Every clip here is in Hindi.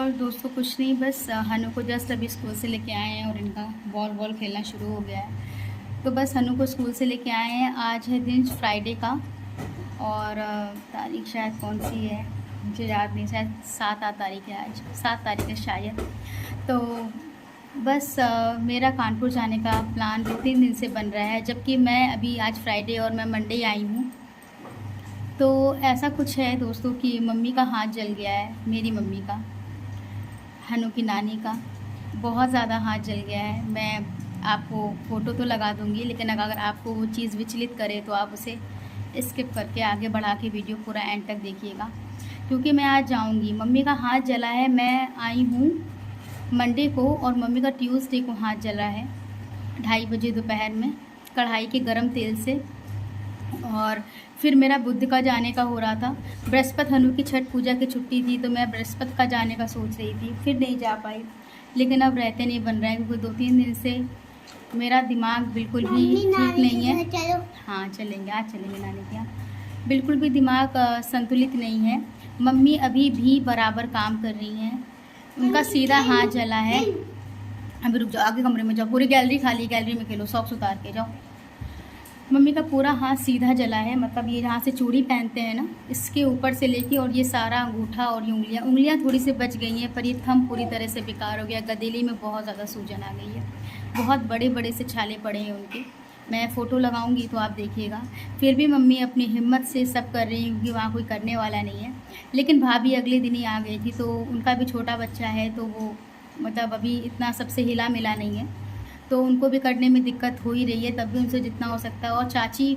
और दोस्तों कुछ नहीं, बस हनु को जस्ट अभी स्कूल से लेके आए हैं और इनका बॉल खेलना शुरू हो गया है। तो बस हनु को स्कूल से लेके आए हैं। आज है दिन फ्राइडे का और तारीख शायद कौन सी है मुझे याद नहीं, शायद 7 तारीख है, आज 7 तारीख है शायद। तो बस मेरा कानपुर जाने का प्लान 2-3 दिन से बन रहा है, जबकि मैं अभी आज फ्राइडे और मैं मंडे आई हूँ। तो ऐसा कुछ है दोस्तों कि मम्मी का हाथ जल गया है, मेरी मम्मी का, हनु की नानी का बहुत ज़्यादा हाथ जल गया है। मैं आपको फ़ोटो तो लगा दूँगी, लेकिन अगर आपको वो चीज़ विचलित करे तो आप उसे स्किप करके आगे बढ़ा के वीडियो पूरा एंड तक देखिएगा, क्योंकि मैं आज जाऊँगी। मम्मी का हाथ जला है, मैं आई हूँ मंडे को और मम्मी का ट्यूसडे को हाथ जला है 2:30 बजे दोपहर में कढ़ाई के गरम तेल से। और फिर मेरा बुध का जाने का हो रहा था, बृहस्पति हनु की छठ पूजा की छुट्टी थी, तो मैं बृहस्पति का जाने का सोच रही थी, फिर नहीं जा पाई। लेकिन अब रहते नहीं बन रहा है, क्योंकि 2-3 दिन से मेरा दिमाग बिल्कुल भी ठीक नहीं है। हाँ चलेंगे, आज चलेंगे नानी के यहाँ। बिल्कुल भी दिमाग संतुलित नहीं है। मम्मी अभी भी बराबर काम कर रही हैं, उनका सीधा हाथ जला है। अभी रुक जाओ, आगे कमरे में जाओ, पूरी गैलरी खाली, गैलरी में खेलो, सॉक्स उतार के जाओ। मम्मी का पूरा हाथ सीधा जला है, मतलब ये जहाँ से चूड़ी पहनते हैं ना, इसके ऊपर से लेके और ये सारा अंगूठा और ये उंगलियाँ थोड़ी सी बच गई हैं, पर ये थंब पूरी तरह से बेकार हो गया। गदेली में बहुत ज़्यादा सूजन आ गई है, बहुत बड़े बड़े से छाले पड़े हैं उनके। मैं फ़ोटो लगाऊंगी तो आप देखिएगा। फिर भी मम्मी अपनी हिम्मत से सब कर रही हैं, क्योंकि वहाँ कोई करने वाला नहीं है। लेकिन भाभी अगले दिन ही आ गई थी, तो उनका भी छोटा बच्चा है, तो वो मतलब अभी इतना सबसे हिला मिला नहीं है, तो उनको भी करने में दिक्कत हो ही रही है, तब भी उनसे जितना हो सकता है। और चाची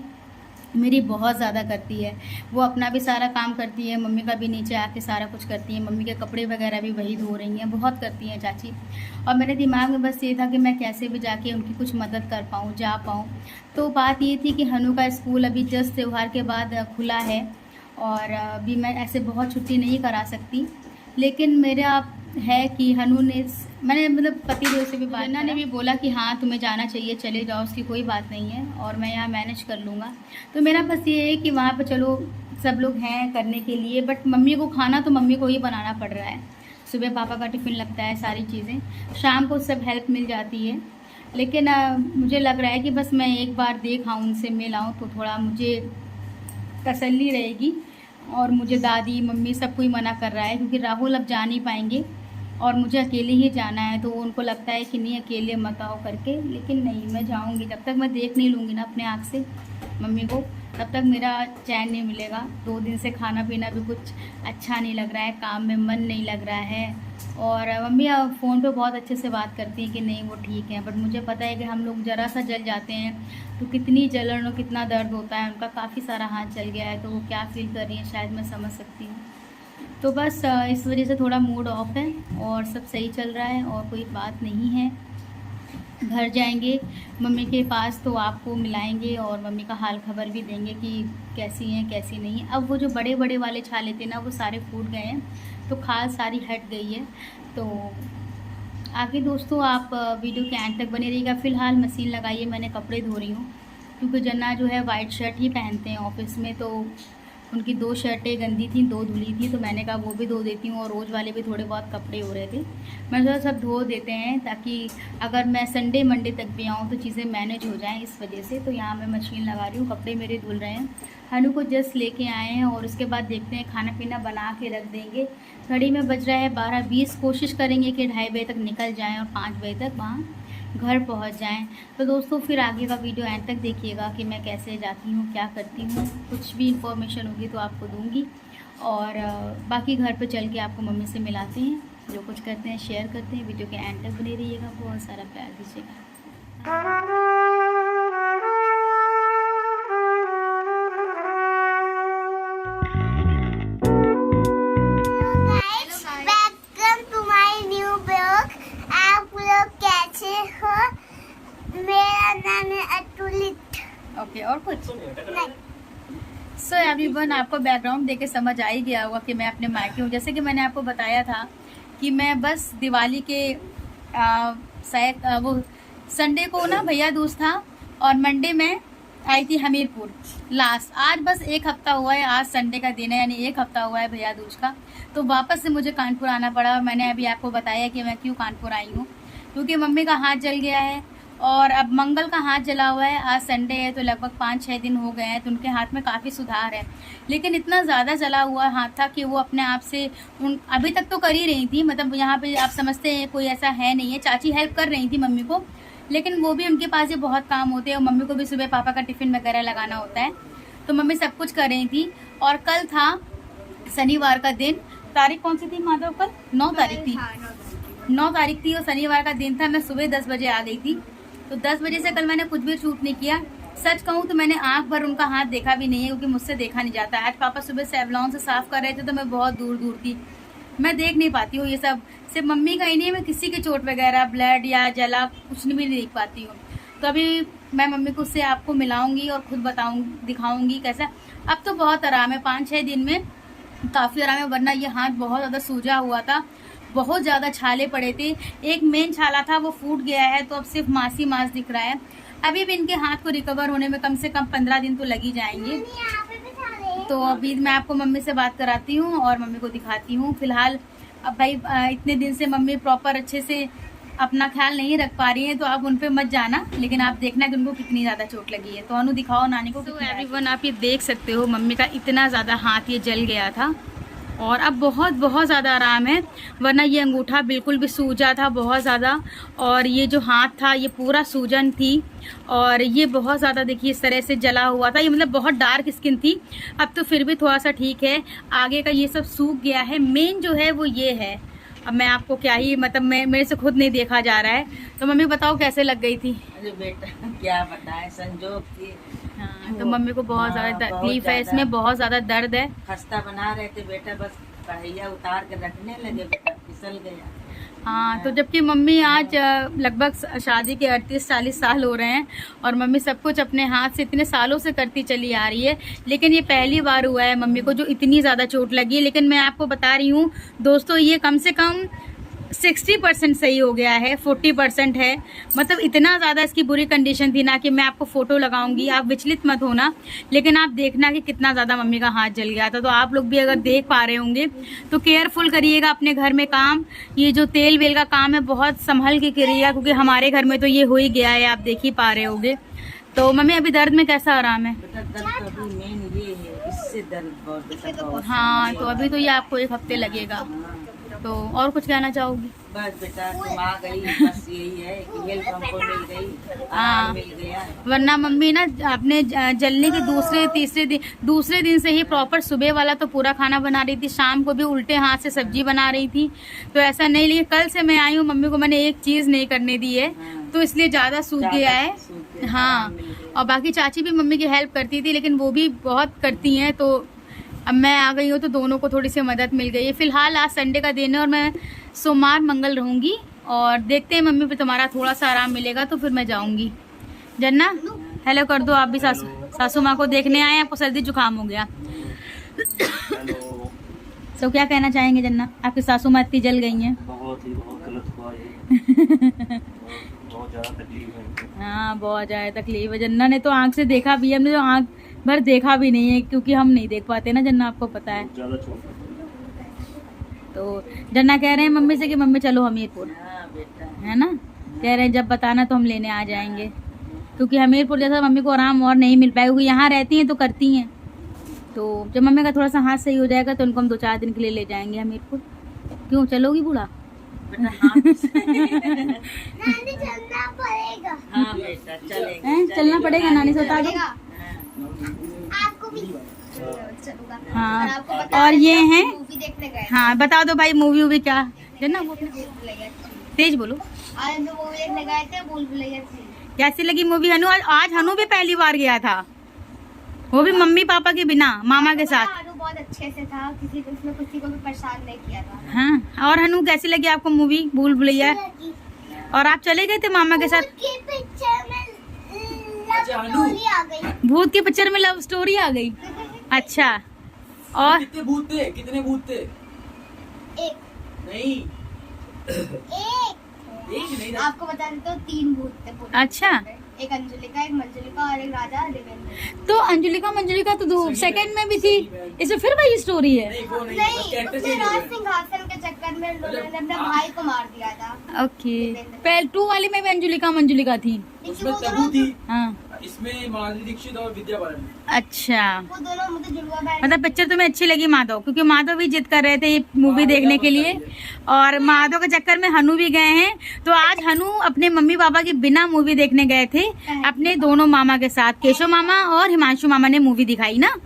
मेरी बहुत ज़्यादा करती है, वो अपना भी सारा काम करती है, मम्मी का भी नीचे आके सारा कुछ करती है, मम्मी के कपड़े वगैरह भी वही धो रही हैं, बहुत करती हैं चाची। और मेरे दिमाग में बस ये था कि मैं कैसे भी जाके उनकी कुछ मदद कर पाऊँ, जा पाऊँ। तो बात ये थी कि हनु का स्कूल अभी जस्ट त्यौहार के बाद खुला है और अभी मैं ऐसे बहुत छुट्टी नहीं करा सकती। लेकिन मेरा है कि हनु ने, मैंने मतलब पति देव से भी बात, ने भी बोला कि हाँ तुम्हें जाना चाहिए, चले जाओ, उसकी कोई बात नहीं है और मैं यहाँ मैनेज कर लूँगा। तो मेरा बस ये है कि वहाँ पर चलो सब लोग हैं करने के लिए, बट मम्मी को खाना तो मम्मी को ही बनाना पड़ रहा है। सुबह पापा का टिफ़िन लगता है, सारी चीज़ें, शाम को सब हेल्प मिल जाती है। लेकिन मुझे लग रहा है कि बस मैं एक बार देख आऊँ, उनसे मिल आऊँ, तो थोड़ा मुझे तसल्ली रहेगी। और मुझे दादी मम्मी सब कोई मना कर रहा है, क्योंकि राहुल अब जा नहीं पाएंगे और मुझे अकेले ही जाना है, तो उनको लगता है कि नहीं अकेले मत आओ करके। लेकिन नहीं, मैं जाऊंगी, जब तक मैं देख नहीं लूँगी ना अपने आँख से मम्मी को, तब तक मेरा चैन नहीं मिलेगा। 2 दिन से खाना पीना भी कुछ अच्छा नहीं लग रहा है, काम में मन नहीं लग रहा है। और मम्मी फ़ोन पे बहुत अच्छे से बात करती हैं कि नहीं वो ठीक है, बट मुझे पता है कि हम लोग ज़रा सा जल जाते हैं तो कितनी जलन और कितना दर्द होता है। उनका काफ़ी सारा हाथ जल गया है, तो वो क्या फ़ील कर रही हैं शायद मैं समझ सकती हूँ। तो बस इस वजह से थोड़ा मूड ऑफ है और सब सही चल रहा है और कोई बात नहीं है। घर जाएंगे मम्मी के पास तो आपको मिलाएंगे और मम्मी का हाल खबर भी देंगे कि कैसी हैं कैसी नहीं। अब वो जो बड़े बड़े वाले छाले थे ना, वो सारे फूट गए हैं, तो खाल सारी हट गई है। तो आगे दोस्तों आप वीडियो के एंड तक बने रहिएगा। फ़िलहाल मशीन लगाइए, मैंने कपड़े धो रही हूँ, क्योंकि जन्ना जो है वाइट शर्ट ही पहनते हैं ऑफिस में, तो उनकी 2 शर्टें गंदी थी, 2 धुली थी, तो मैंने कहा वो भी धो देती हूँ। और रोज़ वाले भी थोड़े बहुत कपड़े हो रहे थे, मैं सोचा सब धो देते हैं, ताकि अगर मैं संडे मंडे तक भी आऊँ तो चीज़ें मैनेज हो जाएं, इस वजह से। तो यहाँ मैं मशीन लगा रही हूँ, कपड़े मेरे धुल रहे हैं। हनु को जस्ट लेके आए हैं और उसके बाद देखते हैं, खाना पीना बना के रख देंगे। घड़ी में बज रहा है 12:20, कोशिश करेंगे कि 2:30 बजे तक निकल जाएँ और 5 बजे तक वहाँ घर पहुंच जाएं। तो दोस्तों फिर आगे का वीडियो एंड तक देखिएगा कि मैं कैसे जाती हूँ, क्या करती हूँ, कुछ भी इन्फॉर्मेशन होगी तो आपको दूंगी। और बाकी घर पे चल के आपको मम्मी से मिलाते हैं, जो कुछ करते हैं शेयर करते हैं। वीडियो के एंड तक बने रहिएगा, बहुत सारा प्यार दीजिएगा। मेरा नाम है अतुलित। ओके, और कुछ नहीं। सो एवरीवन, आपको बैकग्राउंड देके समझ आ ही गया होगा कि मैं अपने मायके हूँ। जैसे कि मैंने आपको बताया था कि मैं बस दिवाली के शायद वो संडे को ना भैया दूज था और मंडे में आई थी हमीरपुर लास्ट। आज बस एक हफ्ता हुआ है, आज संडे का दिन है, यानी एक हफ्ता हुआ है भैया दूज का। तो वापस से मुझे कानपुर आना पड़ा। मैंने अभी आपको बताया कि मैं क्यों कानपुर आई हूँ, क्योंकि मम्मी का हाथ जल गया है और अब मंगल का हाथ जला हुआ है। आज संडे है तो लगभग 5-6 दिन हो गए हैं, तो उनके हाथ में काफ़ी सुधार है। लेकिन इतना ज़्यादा जला हुआ हाथ था कि वो अपने आप से अभी तक तो कर ही रही थी, मतलब यहाँ पे आप समझते हैं कोई ऐसा है नहीं है। चाची हेल्प कर रही थी मम्मी को, लेकिन वो भी उनके पास ही बहुत काम होते हैं और मम्मी को भी सुबह पापा का टिफ़िन वगैरह लगाना होता है, तो मम्मी सब कुछ कर रही थी। और कल था शनिवार का दिन। तारीख कौन सी थी माधव? कल 9 तारीख थी। 9 तारीख थी और शनिवार का दिन था। मैं सुबह 10 बजे आ गई थी, तो 10 बजे से कल मैंने कुछ भी शूट नहीं किया। सच कहूँ तो मैंने आंख भर उनका हाथ देखा भी नहीं है, क्योंकि मुझसे देखा नहीं जाता। आज पापा सुबह सेवलॉन से साफ कर रहे थे तो मैं बहुत दूर दूर थी, मैं देख नहीं पाती हूँ ये सब। सिर्फ मम्मी का ही नहीं, मैं किसी के चोट वगैरह, ब्लड या जला कुछ भी नहीं देख पाती हूँ। तो अभी मैं मम्मी को उससे आपको मिलाऊंगी और खुद दिखाऊंगी कैसा। अब तो बहुत आराम है, 5-6 दिन में काफ़ी आराम है, वरना ये हाथ बहुत ज़्यादा सूजा हुआ था, बहुत ज़्यादा छाले पड़े थे। एक मेन छाला था वो फूट गया है, तो अब सिर्फ मांस दिख रहा है। अभी भी इनके हाथ को रिकवर होने में कम से कम 15 दिन तो लग ही जाएंगे। तो अभी मैं आपको मम्मी से बात कराती हूँ और मम्मी को दिखाती हूँ। फिलहाल अब भाई इतने दिन से मम्मी प्रॉपर अच्छे से अपना ख्याल नहीं रख पा रही हैं, तो आप उन पे मत जाना, लेकिन आप देखना कि उनको कितनी ज़्यादा चोट लगी है। तो अनु दिखाओ नानी को। तो एवरीवन आप ये देख सकते हो मम्मी का इतना ज़्यादा हाथ ये जल गया था और अब बहुत ज़्यादा आराम है, वरना ये अंगूठा बिल्कुल भी सूजा था बहुत ज़्यादा, और ये जो हाथ था ये पूरा सूजन थी, और ये बहुत ज़्यादा देखिए इस तरह से जला हुआ था। ये मतलब बहुत डार्क स्किन थी। अब तो फिर भी थोड़ा सा ठीक है, आगे का ये सब सूख गया है। मेन जो है वो ये है। अब मैं आपको क्या ही, मतलब मेरे से खुद नहीं देखा जा रहा है। तो मम्मी बताओ कैसे लग गई थी? अरे बेटा क्या बताएं, संजोग थी। हाँ, तो मम्मी को बहुत ज़्यादा तकलीफ है, इसमें बहुत ज़्यादा दर्द है। खस्ता बना रहे थे बेटा, बस कढ़ैया उतार के रखने लगे, बेटा फिसल गया। हाँ, तो जबकि मम्मी आज लगभग शादी के 38-40 साल हो रहे हैं और मम्मी सब कुछ अपने हाथ से इतने सालों से करती चली आ रही है, लेकिन ये पहली बार हुआ है मम्मी को जो इतनी ज़्यादा चोट लगी है। लेकिन मैं आपको बता रही हूँ दोस्तों, ये कम से कम 60% सही हो गया है, 40% है। मतलब इतना ज़्यादा इसकी बुरी कंडीशन थी ना कि मैं आपको फ़ोटो लगाऊंगी, आप विचलित मत होना, लेकिन आप देखना कि कितना ज़्यादा मम्मी का हाथ जल गया था। तो आप लोग भी अगर देख पा रहे होंगे तो केयरफुल करिएगा अपने घर में काम। ये जो तेल वेल का काम है बहुत संभल के करिएगा, क्योंकि हमारे घर में तो ये हो ही गया है, आप देख ही पा रहे होंगे। तो मम्मी अभी दर्द में कैसा आराम है? बेटा दर्द तो अभी मेन ये है, इससे दर्द बहुत। हाँ, तो अभी तो ये आपको 1 हफ्ते लगेगा। तो और कुछ कहना चाहोगी? बस बेटा तुम आ गई, बस यही है कि हेल्प हमको मिल गई, आराम मिल गया। वरना मम्मी ना अपने जलने के दूसरे दिन से ही प्रॉपर सुबह वाला तो पूरा खाना बना रही थी, शाम को भी उल्टे हाथ से सब्जी बना रही थी। तो ऐसा नहीं, लेकिन कल से मैं आई हूँ, मम्मी को मैंने एक चीज़ नहीं करने दी है, तो इसलिए ज़्यादा सूख गया है। हाँ, और बाकी चाची भी मम्मी की हेल्प करती थी, लेकिन वो भी बहुत करती हैं, तो अब मैं आ गई हूँ तो दोनों को थोड़ी सी मदद मिल गई है। फिलहाल आज संडे का दिन है और मैं सोमवार मंगल रहूँगी, और देखते हैं मम्मी पे तुम्हारा थोड़ा सा आराम मिलेगा तो फिर मैं जाऊँगी। जन्ना हेलो कर दो, आप भी सासू माँ को देखने आए, आपको सर्दी जुकाम हो गया। तो क्या कहना चाहेंगे जन्ना, आपकी सासू माँ इतनी जल गई हैं? बहुत गलत हुआ ये। बहुत ज़्यादा तकलीफ है। हाँ, बहुत ज़्यादा तकलीफ है। जन्ना ने तो आँख से देखा भी है, हमने तो आँख भर देखा भी नहीं है, क्योंकि हम नहीं देख पाते ना जन्ना, आपको पता है। ज़्यादा छोड़। तो जन्ना कह रहे हैं मम्मी से कि मम्मी चलो हमीरपुर, हाँ बेटा, है ना, कह रहे हैं जब बताना तो हम लेने आ जाएंगे, क्योंकि हमीरपुर जैसा मम्मी को आराम और नहीं मिल पाएगा, क्योंकि यहाँ रहती हैं तो करती हैं। तो जब मम्मी का थोड़ा सा हाथ सही हो जाएगा तो उनको हम 2-4 दिन के लिए ले जाएंगे हमीरपुर। क्यों, चलोगी बूढ़ा? बेटा हाँ नानी चलना पड़ेगा। हाँ बेटा चलेंगे, चलना पड़ेगा, नानी से उतार दो। आपको भी चलूंगा। हाँ, आपको बता और ये हैं, मूवी देखने गए। हाँ बता दो भाई, मूवी वूवी क्या जन्ना, वो तेज बोलो। आज हम मूवी देखने गए थे, भूल भुलैया थी। कैसी लगी मूवी हनु? आज हनु भी पहली बार गया था, वो भी मम्मी पापा के बिना, मामा के साथ। हनु बहुत अच्छे से था, किसी को भी परेशान नहीं किया था। हाँ, और हनु कैसी लगी आपको मूवी भूल भुलैया? और आप चले गए थे मामा के साथ? भूत की पिक्चर में लव स्टोरी आ गई। अच्छा, और कितने भूत थे? कितने भूत थे? एक नहीं, एक एक नहीं। आपको बता देते हो 3 भूत थे पूरे। अच्छा, एक अंजुलिका, एक मंजुलिका और एक राजा देवेंद्र। तो अंजुलिका तो दो सेकंड में भी थी, इसमें फिर वही स्टोरी है। नहीं, उसने राज सिंहासन के चक्कर में उन्होंने अपने भाई को मार दिया था। ओके, पहले 2 वाली में भी अंजुलिका थी। लेकिन वो दोनों हाँ, इसमें माधुरी दीक्षित और विद्या बालन। अच्छा, वो दोनों मुझे जुड़वा बहन। मतलब पिक्चर तुम्हें अच्छी लगी माधव, क्योंकि माधव भी जिद कर रहे थे ये मूवी देखने के लिए, और माधव के चक्कर में हनु भी गए हैं। तो आज हनु अपने मम्मी पापा के बिना मूवी देखने गए थे अपने दोनों मामा के साथ। केशव मामा और हिमांशु मामा ने मूवी दिखाई ना,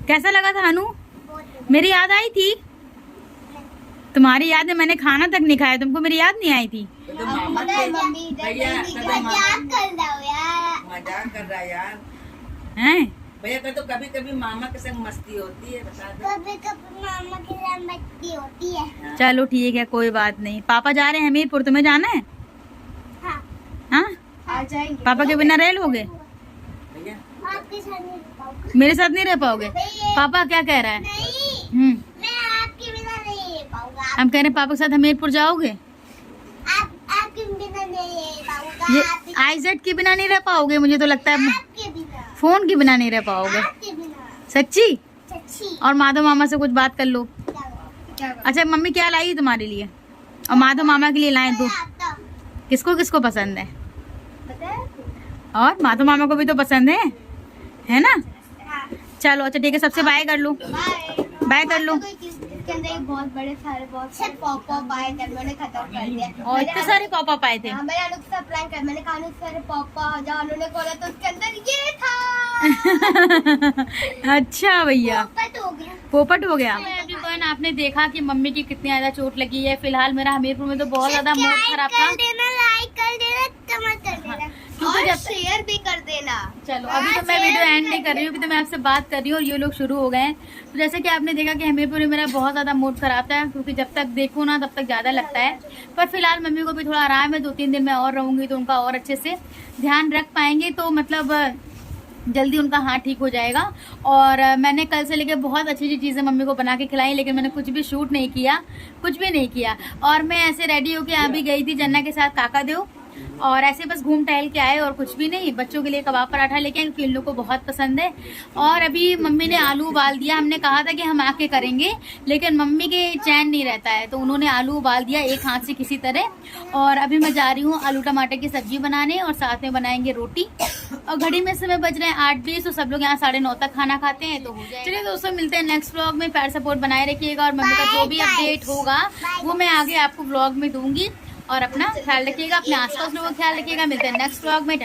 कैसा लगा था हनु? मेरी याद आई थी? तुम्हारी याद है? मैंने खाना तक नहीं खाया, तुमको मेरी याद नहीं आई थी? तो मामा पता है थे मम्मी भैया, मजाक कर रहा हूँ यार। मजाक कर रहा है यार हैं? भैया का। तो कभी कभी मामा के संग मस्ती होती है, बता दो। कभी कभी मामा के साथ मस्ती होती है। चलो ठीक है, कोई बात नहीं। पापा जा रहे हैं हमीरपुर, तुम्हें जाना है? हाँ, हाँ, आ जाएंगे। पापा के बिना रह लोगे? भैया आपके साथ नहीं रह पाऊंगा। मेरे साथ नहीं रह पाओगे? पापा क्या कह रहा है? नहीं, मैं आपके बिना नहीं रह पाऊंगा। हम कह रहे हैं पापा के साथ हमीरपुर जाओगे? आपके बिना नहीं रह पाऊंगा। ये आईजेड के बिना नहीं रह पाओगे? मुझे तो लगता है आपके बिना, फोन के बिना नहीं रह पाओगे। आपके बिना। सच्ची? सच्ची। और माधव मामा से कुछ बात कर लो। क्या अच्छा, मम्मी क्या लाई तुम्हारे लिए और माधव मामा के लिए लाए दो? किसको किसको पसंद है? पता है? और माधव मामा को भी तो पसंद है ना? चलो अच्छा ठीक है, सबसे बाय कर लो, बाय कर लो। इसके अंदर एक बहुत सारे पॉप आए थे, मैंने खत्म कर दिया। और इतने सारे पॉपअप आए थे? हाँ, मैंने अनुक से प्रैंक कर, मैंने कहा अनुक सारे पॉप जब उन्होंने खोला तो उसके अंदर ये था। अच्छा भैया, पोपट हो गया। पोपट हो गया। एवरीवन, आपने देखा कि मम्मी की कितनी ज्यादा चोट लगी है। फिलहाल मेरा हमीरपुर में तो बहुत ज्यादा मूड खराब था। लाइक कर देना, कमेंट कर देना क्योंकि और जब शेयर भी कर देना। चलो अभी तो मैं वीडियो एंड नहीं कर रही हूँ, कि तो मैं आपसे बात कर रही हूँ और ये लोग शुरू हो गए हैं। तो जैसे कि आपने देखा कि हमीरपुर में मेरा बहुत ज़्यादा मूड खराब था, क्योंकि जब तक देखो ना तब तक ज़्यादा लगता है। पर फिलहाल मम्मी को भी थोड़ा आराम है, 2-3 दिन मैं और रहूँगी तो उनका और अच्छे से ध्यान रख पाएंगे, तो मतलब जल्दी उनका हाथ ठीक हो जाएगा। और मैंने कल से लेकर बहुत अच्छी अच्छी चीज़ें मम्मी को बना के खिलाई, लेकिन मैंने कुछ भी शूट नहीं किया, कुछ भी नहीं किया। और मैं ऐसे रेडी होके यहाँ भी गई थी जन्ना के साथ काका देव, और ऐसे बस घूम टहल के आए और कुछ भी नहीं। बच्चों के लिए कबाब पराठा लेके आए क्योंकि इन लोगों को बहुत पसंद है। और अभी मम्मी ने आलू उबाल दिया, हमने कहा था कि हम आके करेंगे, लेकिन मम्मी के चैन नहीं रहता है, तो उन्होंने आलू उबाल दिया एक हाथ से किसी तरह। और अभी मैं जा रही हूँ आलू टमाटर की सब्जी बनाने, और साथ में बनाएंगे रोटी। और घड़ी में समय बज रहे हैं 8:20, तो सब लोग यहाँ 9:30 तक खाना खाते हैं, तो हो जाएगा। चलिए दोस्तों, मिलते हैं नेक्स्ट व्लॉग में। प्यार सपोर्ट बनाए रखिएगा, और मम्मी का जो भी अपडेट होगा वो मैं आगे आपको व्लॉग में दूंगी। और अपना ख्याल रखिएगा, अपने आसपास लोगों का ख्याल रखिएगा। मिलते हैं नेक्स्ट व्लॉग में।